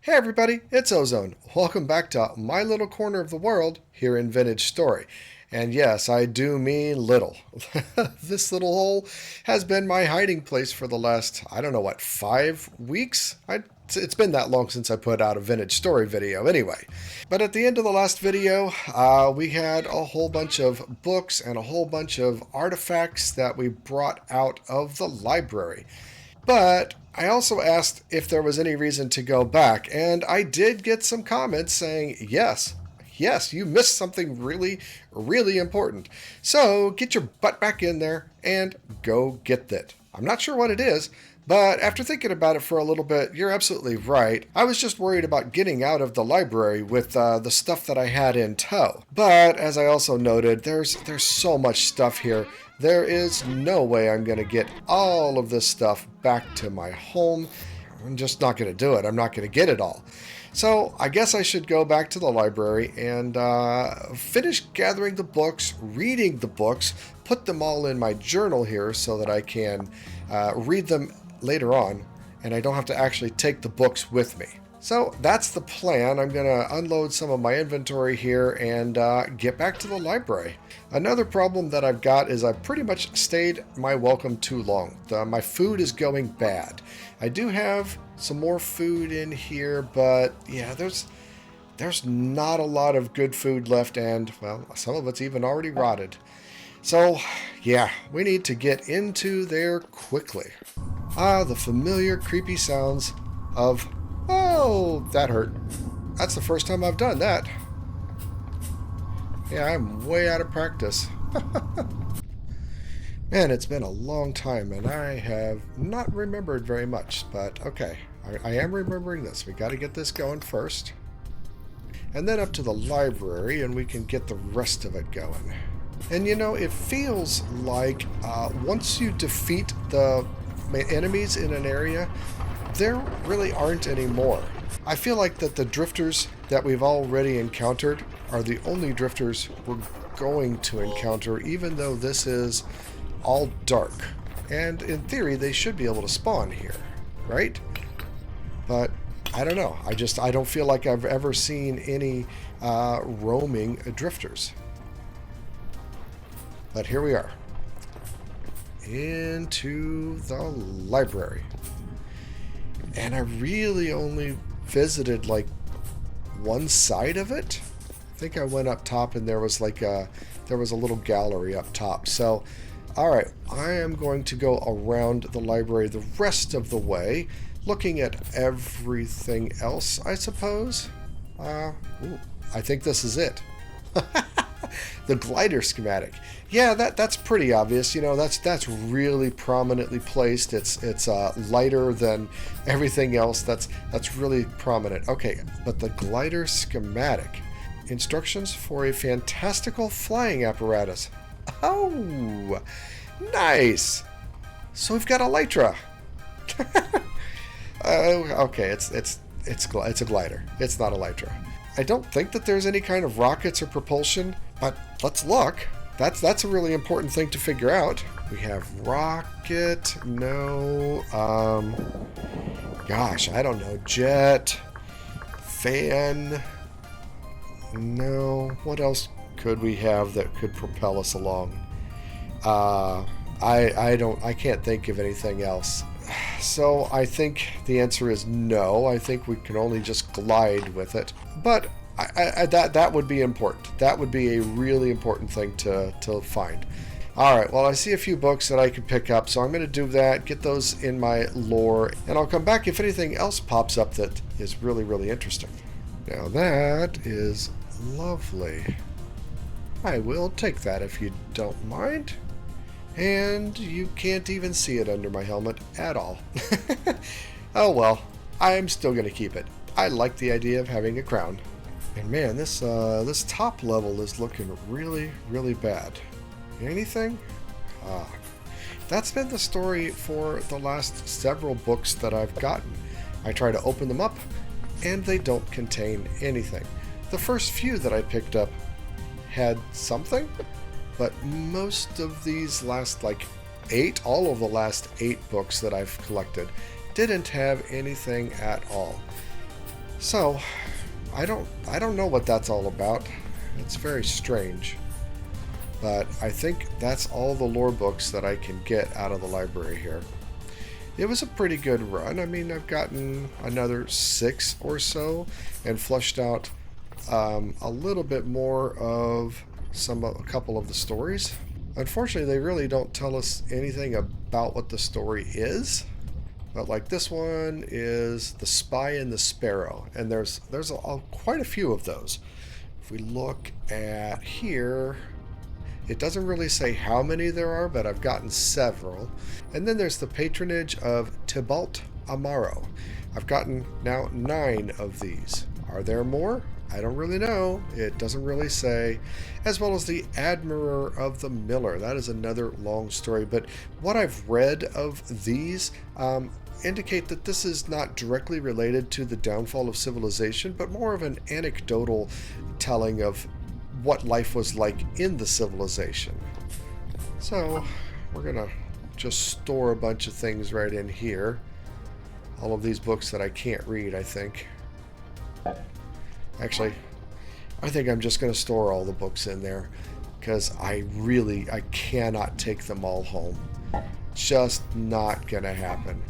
Hey everybody, it's Ozone. Welcome back to my little corner of the world here in Vintage Story. And yes, I do mean little. This little hole has been my hiding place for the last, I don't know what, 5 weeks? It's been that long since I put out a Vintage Story video anyway. But at the end of the last video, we had a whole bunch of books and a whole bunch of artifacts that we brought out of the library. But I also asked if there was any reason to go back, and I did get some comments saying, yes, you missed something really, really important. So get your butt back in there and go get that. I'm not sure what it is, but after thinking about it for a little bit, you're absolutely right. I was just worried about getting out of the library with the stuff that I had in tow. But as I also noted, there's so much stuff here. There is no way I'm going to get all of this stuff back to my home. I'm just not going to do it. I'm not going to get it all. So I guess I should go back to the library and finish gathering the books, reading the books, put them all in my journal here so that I can read them later on, and I don't have to actually take the books with me. So that's the plan. I'm going to unload some of my inventory here and get back to the library. Another problem that I've got is I've pretty much stayed my welcome too long. My food is going bad. I do have some more food in here, but yeah, there's not a lot of good food left, and well, some of it's even already rotted. So yeah, we need to get into there quickly. The familiar creepy sounds of, oh, that hurt. That's the first time I've done that. Yeah, I'm way out of practice. Man, it's been a long time, and I have not remembered very much, but okay. I am remembering this. We got to get this going first. And then up to the library, and we can get the rest of it going. And you know, it feels like once you defeat the enemies in an area, there really aren't any more. I feel like that the drifters that we've already encountered are the only drifters we're going to encounter, even though this is all dark. And in theory, they should be able to spawn here, right? But I don't know. I don't feel like I've ever seen any roaming drifters. But here we are. Into the library. And I really only visited like one side of it. I think I went up top and there was like there was a little gallery up top. So alright, I am going to go around the library the rest of the way, looking at everything else, I suppose. Ooh, I think this is it. The glider schematic. Yeah, that's pretty obvious. You know, that's really prominently placed. It's lighter than everything else. That's really prominent. Okay, but the glider schematic. Instructions for a fantastical flying apparatus. Oh, nice. So we've got elytra. Okay, it's a glider. It's not elytra. I don't think that there's any kind of rockets or propulsion, but let's look. That's a really important thing to figure out. We have rocket, no, gosh, I don't know, jet, fan, no, what else could we have that could propel us along? I can't think of anything else. So I think the answer is no. I think we can only just glide with it. But that would be important. That would be a really important thing to find. Alright, well I see a few books that I can pick up, so I'm going to do that, get those in my lore, and I'll come back if anything else pops up that is really, really interesting. Now that is lovely. I will take that if you don't mind. And you can't even see it under my helmet at all. Oh well, I'm still going to keep it. I like the idea of having a crown. And man, this top level is looking really, really bad. Anything? That's been the story for the last several books that I've gotten. I try to open them up, and they don't contain anything. The first few that I picked up had something, but most of these last all of the last 8 books that I've collected didn't have anything at all. So, I don't know what that's all about. It's very strange. But I think that's all the lore books that I can get out of the library here. It was a pretty good run. I mean, I've gotten another 6 or so and flushed out a little bit more of a couple of the stories. Unfortunately, they really don't tell us anything about what the story is. But like this one is The Spy and the Sparrow, and there's quite a few of those. If we look at here, it doesn't really say how many there are, but I've gotten several. And then there's the Patronage of Tybalt Amaro. I've gotten now 9 of these. Are there more? I don't really know. It doesn't really say. As well as the Admirer of the Miller. That is another long story. But what I've read of these indicate that this is not directly related to the downfall of civilization, but more of an anecdotal telling of what life was like in the civilization. So we're gonna just store a bunch of things right in here. All of these books that I can't read, I think. Actually, I think I'm just gonna store all the books in there because I cannot take them all home. Just not gonna happen.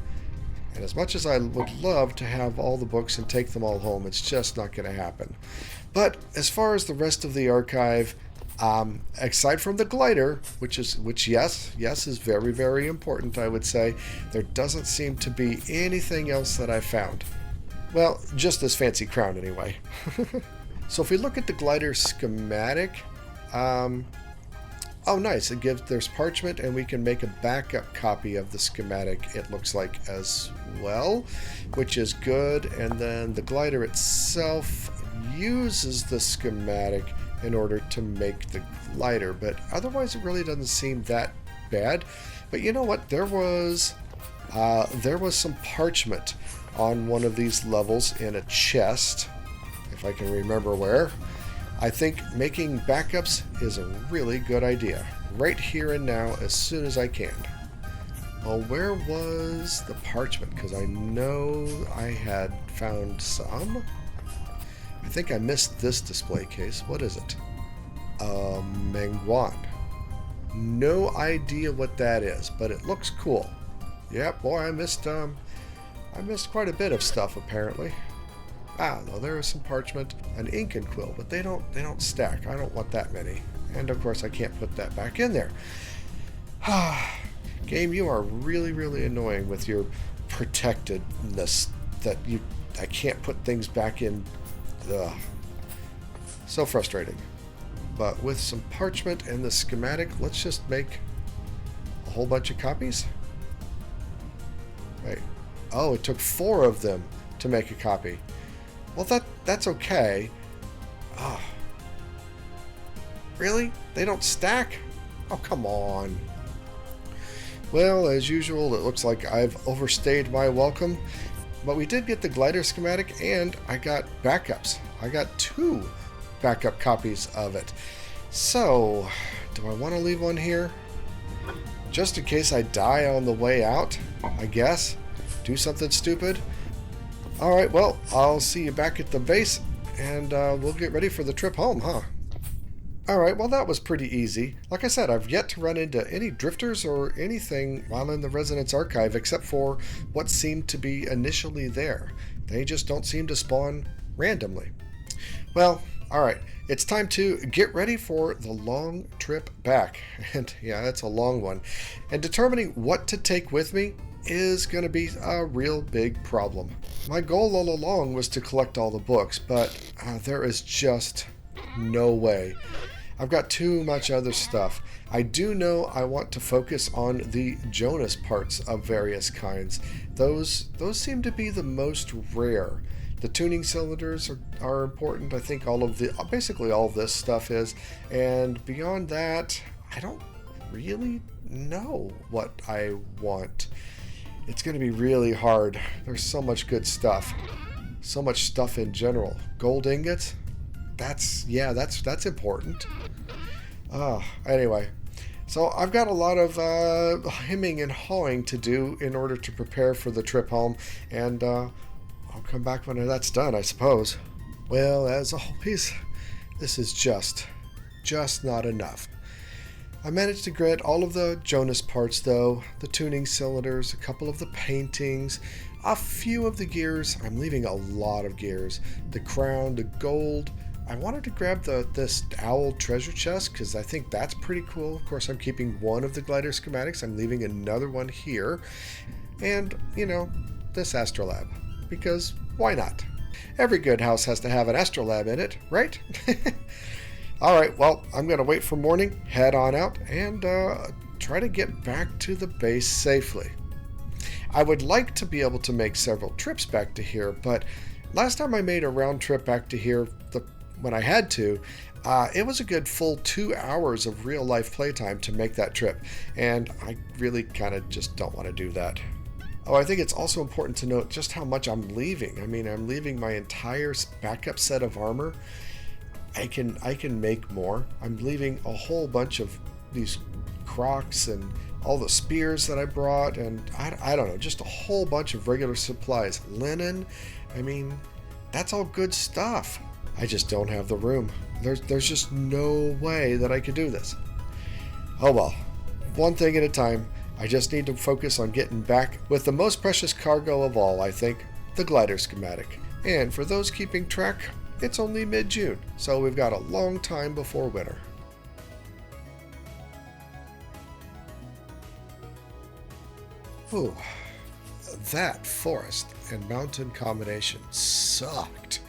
And as much as I would love to have all the books and take them all home, it's just not going to happen. But as far as the rest of the archive, aside from the glider, which yes is very, very important, I would say, there doesn't seem to be anything else that I found. Well, just this fancy crown anyway. So if we look at the glider schematic, oh, nice. There's parchment, and we can make a backup copy of the schematic, it looks like, as well, which is good. And then the glider itself uses the schematic in order to make the glider, but otherwise it really doesn't seem that bad. But you know what? There was some parchment on one of these levels in a chest, if I can remember where. I think making backups is a really good idea. Right here and now, as soon as I can. Well, where was the parchment? Because I know I had found some. I think I missed this display case. What is it? Menguan. No idea what that is, but it looks cool. Yeah, boy, I missed quite a bit of stuff apparently. Ah, no, there is some parchment, an ink and quill, but they don't stack. I don't want that many. And of course I can't put that back in there. Game, you are really, really annoying with your protectedness that I can't put things back in. Ugh. So frustrating. But with some parchment and the schematic, let's just make a whole bunch of copies. Wait. Oh, it took 4 of them to make a copy. Well, that's okay. Oh. Really? They don't stack? Oh, come on. Well, as usual, it looks like I've overstayed my welcome. But we did get the glider schematic, and I got backups. I got 2 backup copies of it. So, do I want to leave one here? Just in case I die on the way out, I guess. Do something stupid. Alright, well, I'll see you back at the base, and we'll get ready for the trip home, huh? Alright, well, that was pretty easy. Like I said, I've yet to run into any drifters or anything while in the Resonance Archive, except for what seemed to be initially there. They just don't seem to spawn randomly. Well, alright, it's time to get ready for the long trip back. And yeah, that's a long one. And determining what to take with me is going to be a real big problem. My goal all along was to collect all the books, but there is just no way. I've got too much other stuff. I do know I want to focus on the Jonas parts of various kinds. Those seem to be the most rare. The tuning cylinders are important. I think basically all of this stuff is. And beyond that, I don't really know what I want. It's going to be really hard. There's so much good stuff. So much stuff in general. Gold ingots? That's important. Anyway. So I've got a lot of hemming and hawing to do in order to prepare for the trip home. And I'll come back when that's done, I suppose. Well, as always, this is just not enough. I managed to get all of the Jonas parts though, the tuning cylinders, a couple of the paintings, a few of the gears. I'm leaving a lot of gears. The crown, the gold. I wanted to grab this owl treasure chest because I think that's pretty cool. Of course, I'm keeping one of the glider schematics. I'm leaving another one here. And, this astrolab. Because why not? Every good house has to have an astrolab in it, right? Alright, well, I'm going to wait for morning, head on out, and try to get back to the base safely. I would like to be able to make several trips back to here, but last time I made a round trip back to here, when I had to, it was a good full 2 hours of real-life playtime to make that trip, and I really kind of just don't want to do that. Oh, I think it's also important to note just how much I'm leaving. I mean, I'm leaving my entire backup set of armor. I can make more. I'm leaving a whole bunch of these crocs and all the spears that I brought, and I don't know, just a whole bunch of regular supplies. Linen, I mean, that's all good stuff. I just don't have the room. There's just no way that I could do this. Oh well, one thing at a time. I just need to focus on getting back with the most precious cargo of all, I think, the glider schematic. And for those keeping track, it's only mid-June, so we've got a long time before winter. Ooh, that forest and mountain combination sucked.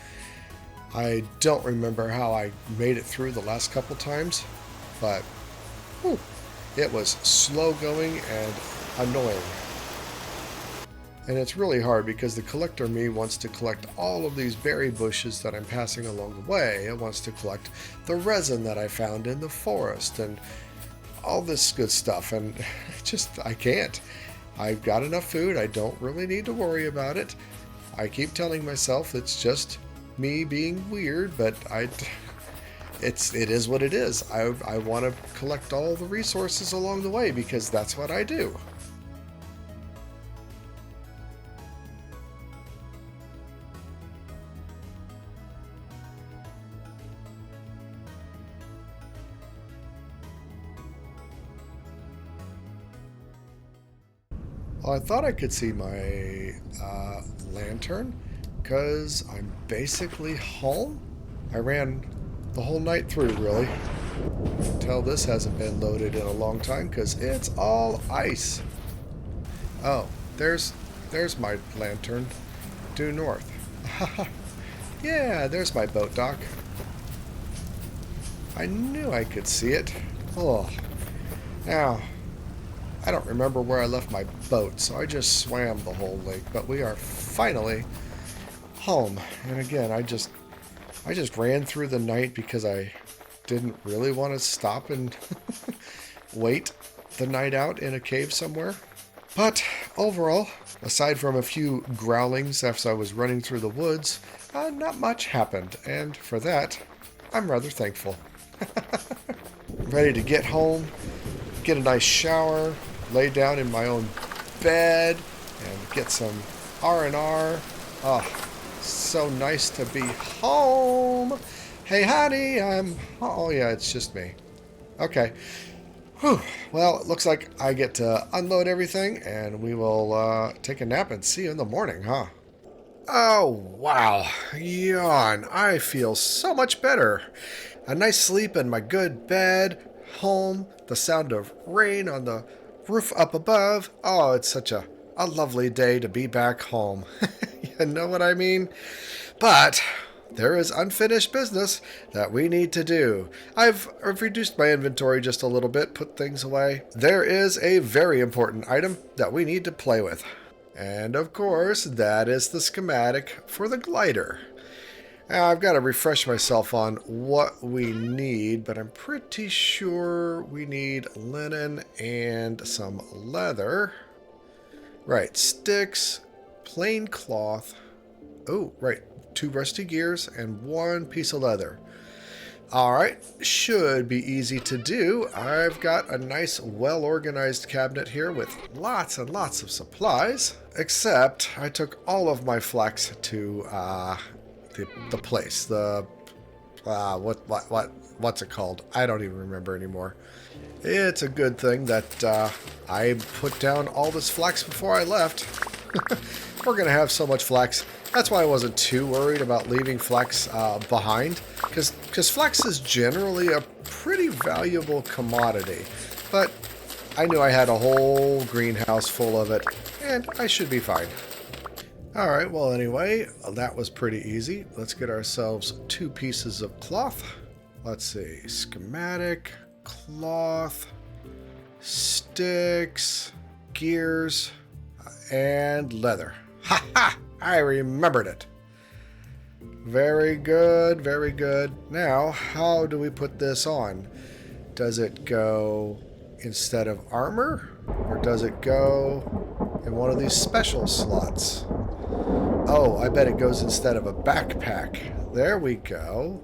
I don't remember how I made it through the last couple times, but it was slow going and annoying. And it's really hard because the collector me wants to collect all of these berry bushes that I'm passing along the way. It wants to collect the resin that I found in the forest and all this good stuff. And I can't. I've got enough food. I don't really need to worry about it. I keep telling myself it's just me being weird, but it is what it is. I want to collect all the resources along the way because that's what I do. Well, I thought I could see my lantern because I'm basically home. I ran the whole night through, really. Tell this hasn't been loaded in a long time because it's all ice. Oh, there's my lantern due north. Yeah, there's my boat dock. I knew I could see it. Oh, now I don't remember where I left my boat, so I just swam the whole lake. But we are finally home. And again, I just ran through the night because I didn't really want to stop and wait the night out in a cave somewhere. But overall, aside from a few growlings as I was running through the woods, not much happened. And for that, I'm rather thankful. Ready to get home, get a nice shower, lay down in my own bed, and get some R&R. Oh, so nice to be home. Hey, honey, oh, yeah, it's just me. Okay. Whew. Well, it looks like I get to unload everything, and we will take a nap and see you in the morning, huh? Oh, wow. Yawn. I feel so much better. A nice sleep in my good bed, home, the sound of rain on the roof up above. Oh, it's such a lovely day to be back home. You know what I mean? But there is unfinished business that we need to do. I've reduced my inventory just a little bit, put things away. There is a very important item that we need to play with. And of course, that is the schematic for the glider. Now, I've got to refresh myself on what we need, but I'm pretty sure we need linen and some leather. Right, sticks, plain cloth. Oh, right, 2 rusty gears and 1 piece of leather. Alright, should be easy to do. I've got a nice, well-organized cabinet here with lots and lots of supplies. Except, I took all of my flax to the place. What's it called? I don't even remember anymore. It's a good thing that I put down all this flax before I left. We're going to have so much flax. That's why I wasn't too worried about leaving flax behind. Because flax is generally a pretty valuable commodity. But I knew I had a whole greenhouse full of it. And I should be fine. Alright, well anyway, that was pretty easy. Let's get ourselves 2 pieces of cloth. Let's see. Schematic, cloth, sticks, gears, and leather. Ha ha! I remembered it. Very good, very good. Now, how do we put this on? Does it go instead of armor? Or does it go in one of these special slots? Oh, I bet it goes instead of a backpack. There we go.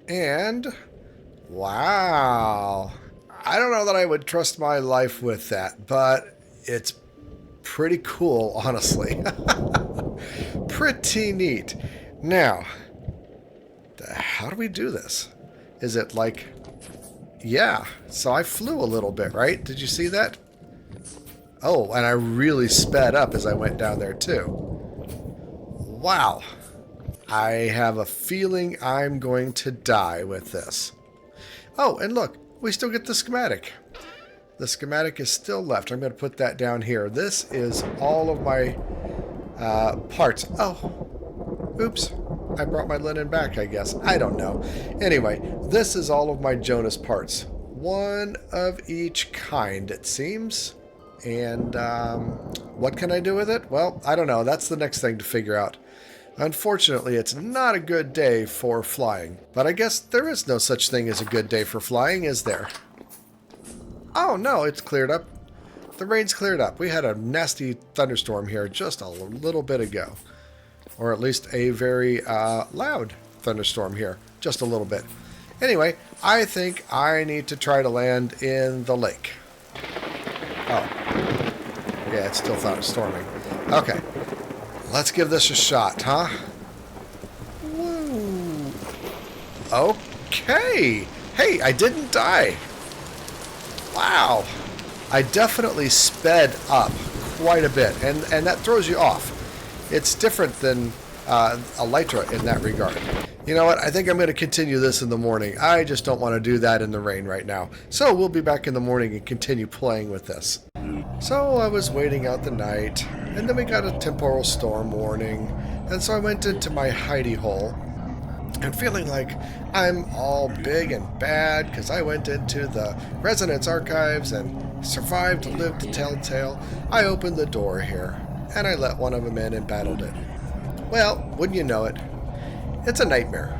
And, wow. I don't know that I would trust my life with that, but it's pretty cool, honestly. Pretty neat. Now, how do we do this? Is it like... Yeah, so I flew a little bit, right? Did you see that? Oh, and I really sped up as I went down there, too. Wow. I have a feeling I'm going to die with this. Oh, and look, we still get the schematic. The schematic is still left. I'm going to put that down here. This is all of my parts. Oh, oops. I brought my linen back, I guess. I don't know. Anyway, this is all of my Jonas parts. One of each kind, it seems. And what can I do with it? Well, I don't know. That's the next thing to figure out. Unfortunately, it's not a good day for flying. But I guess there is no such thing as a good day for flying, is there? Oh, no, it's cleared up. The rain's cleared up. We had a nasty thunderstorm here just a little bit ago. Or at least a very loud thunderstorm here. Just a little bit. Anyway, I think I need to try to land in the lake. Oh. Yeah, it's still thunderstorming. Okay. Let's give this a shot, huh? Woo. Okay. Hey, I didn't die. Wow. I definitely sped up quite a bit, and that throws you off. It's different than Elytra in that regard. You know what? I think I'm going to continue this in the morning. I just don't want to do that in the rain right now. So we'll be back in the morning and continue playing with this. So I was waiting out the night, and then we got a temporal storm warning, and so I went into my hidey hole, and feeling like I'm all big and bad because I went into the Resonance Archives and survived to live to tell tale, I opened the door here, and I let one of them in and battled it. Well, wouldn't you know it, it's a nightmare.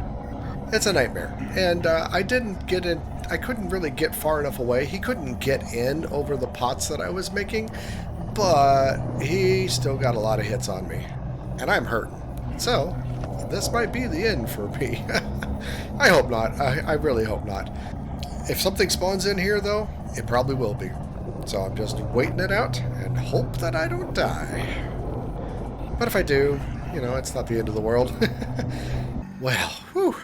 It's a nightmare. And I didn't get in. I couldn't really get far enough away. He couldn't get in over the pots that I was making, but he still got a lot of hits on me. And I'm hurting. So, this might be the end for me. I hope not. I really hope not. If something spawns in here, though, it probably will be. So I'm just waiting it out and hope that I don't die. But if I do, you know, it's not the end of the world. Well, whew.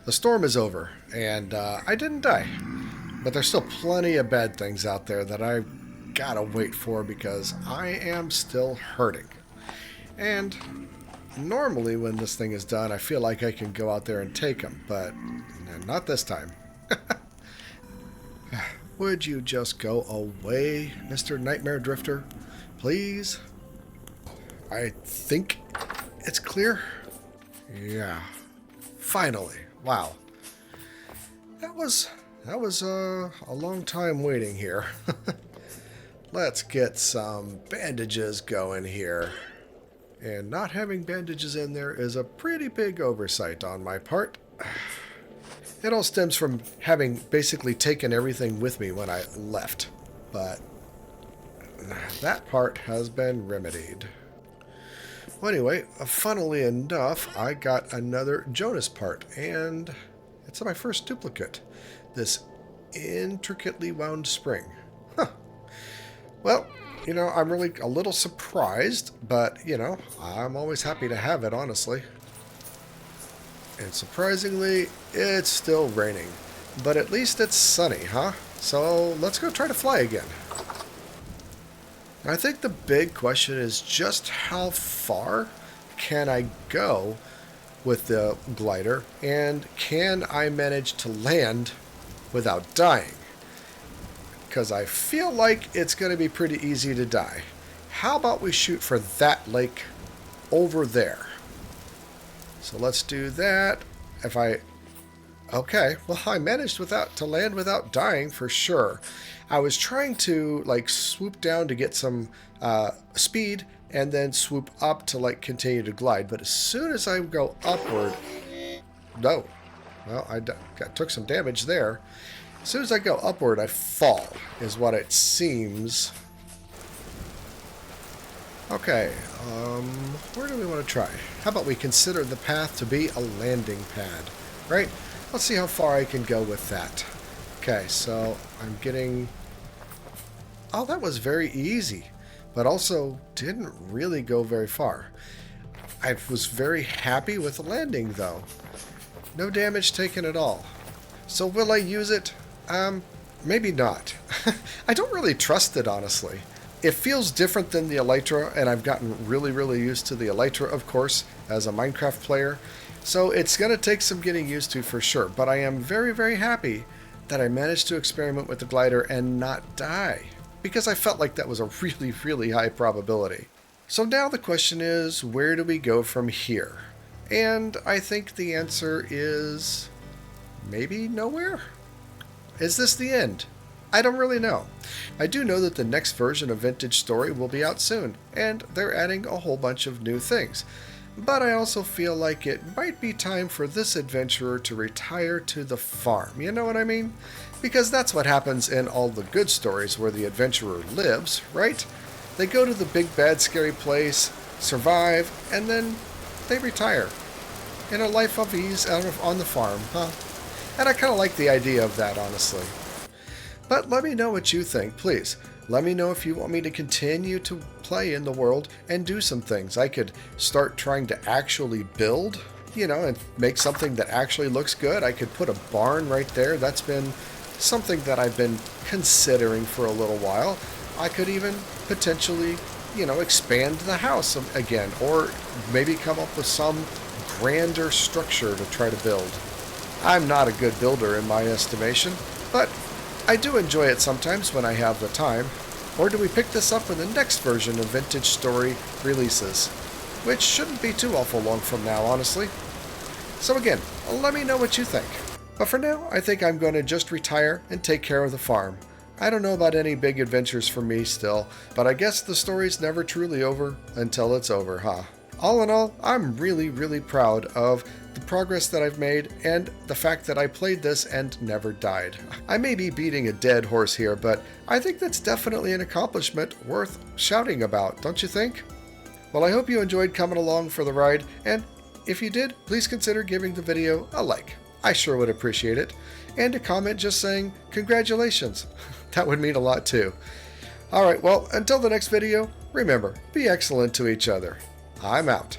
The storm is over, and I didn't die. But there's still plenty of bad things out there that I gotta wait for because I am still hurting. And normally when this thing is done, I feel like I can go out there and take them, but not this time. Would you just go away, Mr. Nightmare Drifter? Please? I think it's clear. Yeah. Finally. Wow. That was a long time waiting here. Let's get some bandages going here. And not having bandages in there is a pretty big oversight on my part. It all stems from having basically taken everything with me when I left. But that part has been remedied. Well, anyway, funnily enough, I got another Jonas part, and It's my first duplicate. This intricately wound spring. Huh. Well, I'm really a little surprised, but, I'm always happy to have it, honestly. And surprisingly, it's still raining. But at least it's sunny, huh? So let's go try to fly again. I think the big question is just how far can I go with the glider, and can I manage to land without dying? Because I feel like it's going to be pretty easy to die. How about we shoot for that lake over there? So let's do that. Okay, well, I managed to land without dying for sure. I was trying to swoop down to get some speed and then swoop up to continue to glide. But as soon as I go upward, no, well, I took some damage there. As soon as I go upward, I fall, is what it seems. Okay, where do we want to try? How about we consider the path to be a landing pad, right? Let's see how far I can go with that. Okay, so I'm getting... Oh, that was very easy, but also didn't really go very far. I was very happy with the landing, though. No damage taken at all. So will I use it? Maybe not. I don't really trust it, honestly. It feels different than the Elytra, and I've gotten really, really used to the Elytra, of course, as a Minecraft player. So it's going to take some getting used to for sure. But I am very, very happy that I managed to experiment with the glider and not die, because I felt like that was a really, really high probability. So now the question is, where do we go from here? And I think the answer is maybe nowhere. Is this the end? I don't really know. I do know that the next version of Vintage Story will be out soon, and they're adding a whole bunch of new things. But I also feel like it might be time for this adventurer to retire to the farm. You know what I mean? Because that's what happens in all the good stories where the adventurer lives, right? They go to the big bad scary place, survive, and then they retire. In a life of ease on the farm, huh? And I kind of like the idea of that, honestly. But let me know what you think, please. Let me know if you want me to continue to play in the world and do some things. I could start trying to actually build, and make something that actually looks good. I could put a barn right there. That's been something that I've been considering for a little while. I could even potentially, expand the house again, or maybe come up with some grander structure to try to build. I'm not a good builder in my estimation, but I do enjoy it sometimes when I have the time. Or do we pick this up when the next version of Vintage Story releases? Which shouldn't be too awful long from now, honestly. So again, let me know what you think. But for now, I think I'm going to just retire and take care of the farm. I don't know about any big adventures for me still, but I guess the story's never truly over until it's over, huh? All in all, I'm really, really proud of the progress that I've made and the fact that I played this and never died. I may be beating a dead horse here, but I think that's definitely an accomplishment worth shouting about, don't you think? Well, I hope you enjoyed coming along for the ride, and if you did, please consider giving the video a like. I sure would appreciate it. And a comment just saying, congratulations. That would mean a lot too. Alright, well, until the next video, remember, be excellent to each other. I'm out.